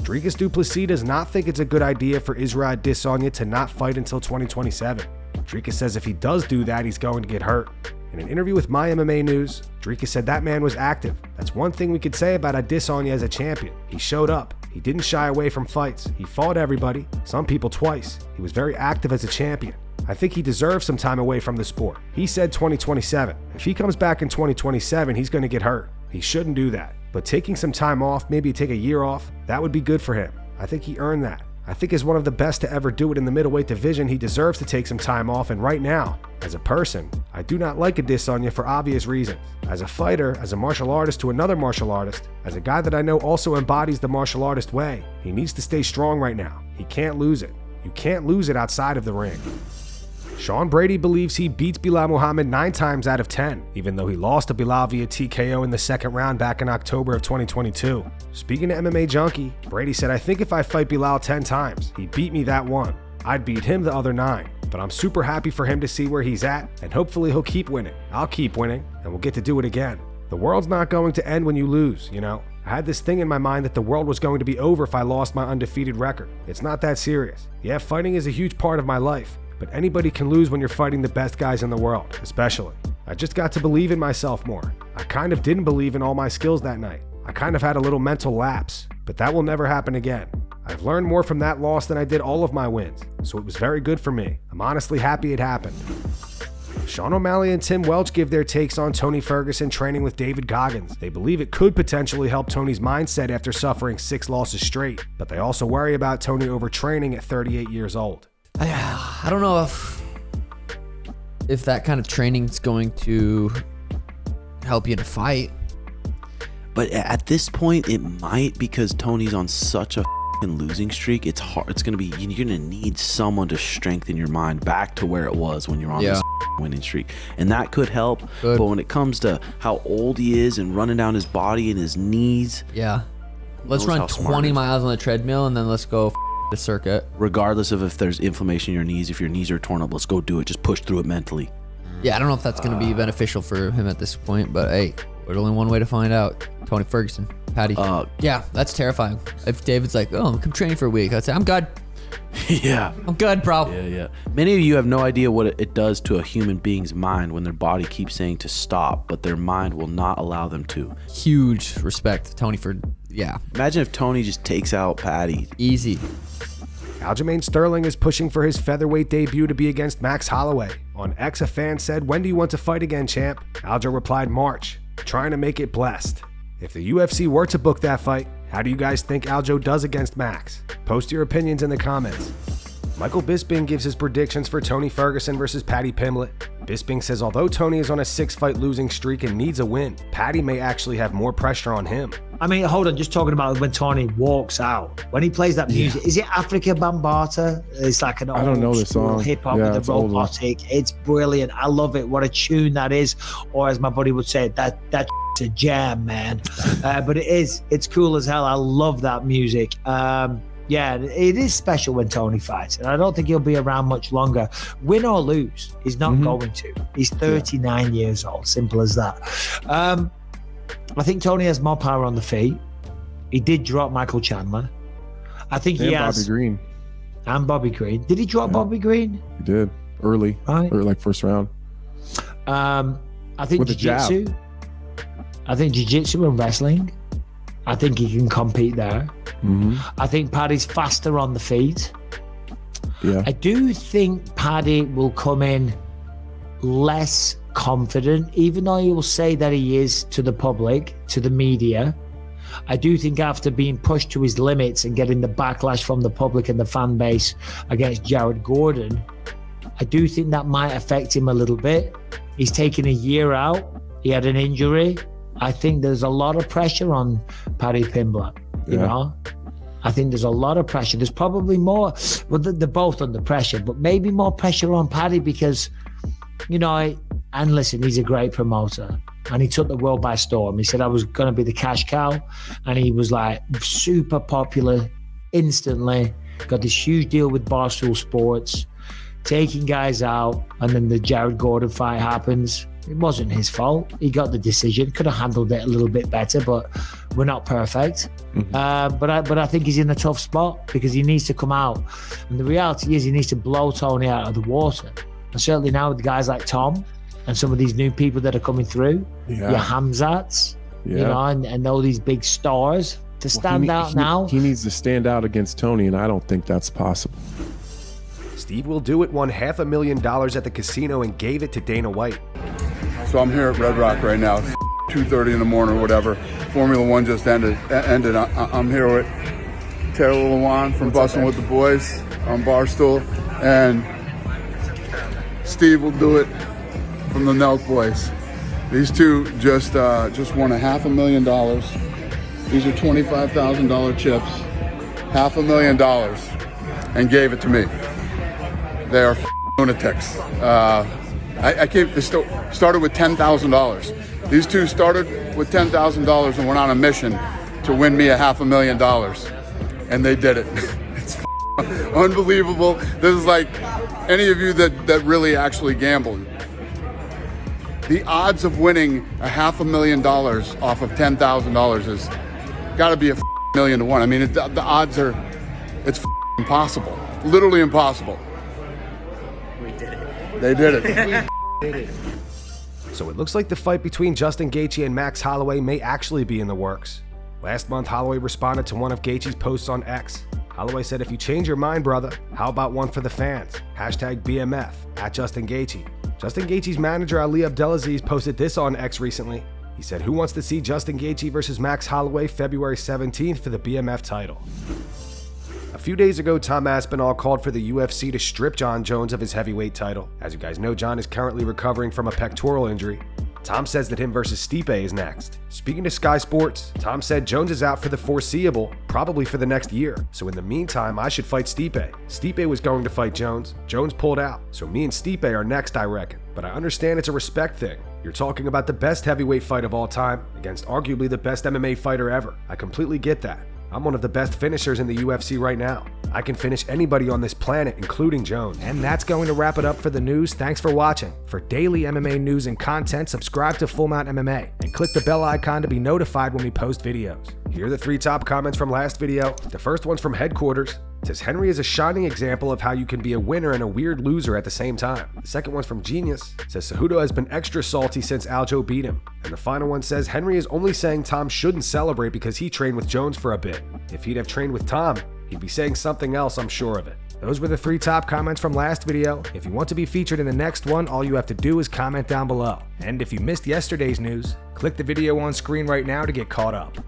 Dricus du Plessis does not think it's a good idea for Israel Adesanya to not fight until 2027. Dricus says if he does do that, he's going to get hurt. In an interview with My MMA News, Dricus said that man was active. That's one thing we could say about Adesanya as a champion. He showed up. He didn't shy away from fights. He fought everybody, some people twice. He was very active as a champion. I think he deserves some time away from the sport. He said 2027. If he comes back in 2027, he's going to get hurt. He shouldn't do that. But taking some time off, maybe take a year off, that would be good for him. I think he earned that. I think as one of the best to ever do it in the middleweight division, he deserves to take some time off, and right now, as a person, I do not like Adesanya for obvious reasons. As a fighter, as a martial artist to another martial artist, as a guy that I know also embodies the martial artist way, he needs to stay strong right now. He can't lose it. You can't lose it outside of the ring. Sean Brady believes he beats Belal Muhammad 9 times out of 10, even though he lost to Belal via TKO in the second round back in October of 2022. Speaking to MMA Junkie, Brady said, I think if I fight Belal 10 times, he beat me that one. I'd beat him the other 9, but I'm super happy for him to see where he's at, and hopefully he'll keep winning. I'll keep winning, and we'll get to do it again. The world's not going to end when you lose, you know? I had this thing in my mind that the world was going to be over if I lost my undefeated record. It's not that serious. Yeah, fighting is a huge part of my life. But anybody can lose when you're fighting the best guys in the world, especially. I just got to believe in myself more. I kind of didn't believe in all my skills that night. I kind of had a little mental lapse, but that will never happen again. I've learned more from that loss than I did all of my wins, so it was very good for me. I'm honestly happy it happened. Sean O'Malley and Tim Welch give their takes on Tony Ferguson training with David Goggins. They believe it could potentially help Tony's mindset after suffering 6 losses straight, but they also worry about Tony overtraining at 38 years old. I don't know if that kind of training is going to help you in a fight. But at this point, it might, because Tony's on such a losing streak. It's hard. It's gonna be. You're gonna need someone to strengthen your mind back to where it was when you're on this winning streak, and that could help. But when it comes to how old he is and running down his body and his knees, let's run 20 miles on the treadmill and then let's go the circuit. Regardless of if there's inflammation in your knees, if your knees are torn up, let's go do it. Just push through it mentally. Yeah, I don't know if that's going to be beneficial for him at this point, but hey, there's only one way to find out. Tony Ferguson, Paddy. Yeah, that's terrifying. If David's like, oh, I'm training for a week, I'd say, I'm good. Yeah. I'm good, bro. Yeah. Many of you have no idea what it does to a human being's mind when their body keeps saying to stop, but their mind will not allow them to. Huge respect to Tony for, Imagine if Tony just takes out Paddy. Easy. Aljamain Sterling is pushing for his featherweight debut to be against Max Holloway. On X, a fan said, when do you want to fight again, champ? Aljo replied, March. Trying to make it blessed. If the UFC were to book that fight, how do you guys think Aljo does against Max? Post your opinions in the comments. Michael Bisping gives his predictions for Tony Ferguson versus Paddy Pimblett. Bisping says although Tony is on a 6-fight losing streak and needs a win, Paddy may actually have more pressure on him. I mean, hold on, just talking about when Tony walks out. When he plays that music, is it Africa Bambata? It's like an old hip-hop with the robotic. It's brilliant. I love it. What a tune that is. Or as my buddy would say, that's a jam, man. But it's cool as hell. I love that music. Yeah, it is special when Tony fights, and I don't think he'll be around much longer. Win or lose, he's not going to. He's 39 years old, simple as that. I think Tony has more power on the feet. He did drop Michael Chandler. I think he has. Bobby Green. And Bobby Green. Did he drop Bobby Green? He did, early, right? Or like first round. I think jiu-jitsu. I think jiu-jitsu and wrestling. I think he can compete there. I think Paddy's faster on the feet. Yeah. I do think Paddy will come in less confident, even though he will say that he is to the public, to the media. I do think after being pushed to his limits and getting the backlash from the public and the fan base against Jared Gordon, I do think that might affect him a little bit. He's taken a year out. He had an injury. I think there's a lot of pressure on Paddy Pimblett, you know? I think there's a lot of pressure. There's probably more, well, they're both under pressure, but maybe more pressure on Paddy because, you know, and listen, he's a great promoter and he took the world by storm. He said, I was going to be the cash cow, and he was like super popular instantly, got this huge deal with Barstool Sports, taking guys out, and then the Jared Gordon fight happens. It wasn't his fault. He got the decision, could have handled it a little bit better, but We're not perfect. But I think he's in a tough spot because he needs to come out. And the reality is he needs to blow Tony out of the water. And certainly now with guys like Tom and some of these new people that are coming through, your Hamzats, you know, and all these big stars to stand out now. He needs to stand out against Tony, and I don't think that's possible. SteveWillDoIt won $500,000 at the casino and gave it to Dana White. So I'm here at Red Rock right now. 2:30 in the morning or whatever. Formula One just ended. I'm here with Taylor Lewan from Bussin' with the Boys on Barstool, and SteveWillDoIt from the Nelk Boys. These two just won $500,000. These are $25,000 chips, $500,000, and gave it to me. They are lunatics. I came. They started with $10,000. These two started with $10,000 and went on a mission to win me $500,000, and they did it. It's unbelievable. This is like any of you that really actually gamble. The odds of winning $500,000 off of $10,000 is got to be $1,000,000 to 1. I mean, the odds are, it's impossible, literally impossible. We did it. They did it. So it looks like the fight between Justin Gaethje and Max Holloway may actually be in the works. Last month, Holloway responded to one of Gaethje's posts on X. Holloway said, "If you change your mind, brother, how about one for the fans? #BMF, @Justin Gaethje." Justin Gaethje's manager Ali Abdelaziz posted this on X recently. He said, "Who wants to see Justin Gaethje versus Max Holloway February 17th for the BMF title?" A few days ago, Tom Aspinall called for the UFC to strip Jon Jones of his heavyweight title. As you guys know, Jon is currently recovering from a pectoral injury. Tom says that him versus Stipe is next. Speaking to Sky Sports, Tom said Jones is out for the foreseeable, probably for the next year. So in the meantime, I should fight Stipe. Stipe was going to fight Jones. Jones pulled out. So me and Stipe are next, I reckon. But I understand it's a respect thing. You're talking about the best heavyweight fight of all time against arguably the best MMA fighter ever. I completely get that. I'm one of the best finishers in the UFC right now. I can finish anybody on this planet, including Jones. And that's going to wrap it up for the news. Thanks for watching. For daily MMA news and content, subscribe to Full Mount MMA and click the bell icon to be notified when we post videos. Here are the 3 top comments from last video. The first one's from Headquarters. It says, "Henry is a shining example of how you can be a winner and a weird loser at the same time." The second one's from Genius. It says, "Cejudo has been extra salty since Aljo beat him." And the final one says, "Henry is only saying Tom shouldn't celebrate because he trained with Jones for a bit. If he'd have trained with Tom, he'd be saying something else, I'm sure of it." Those were the 3 top comments from last video. If you want to be featured in the next one, all you have to do is comment down below. And if you missed yesterday's news, click the video on screen right now to get caught up.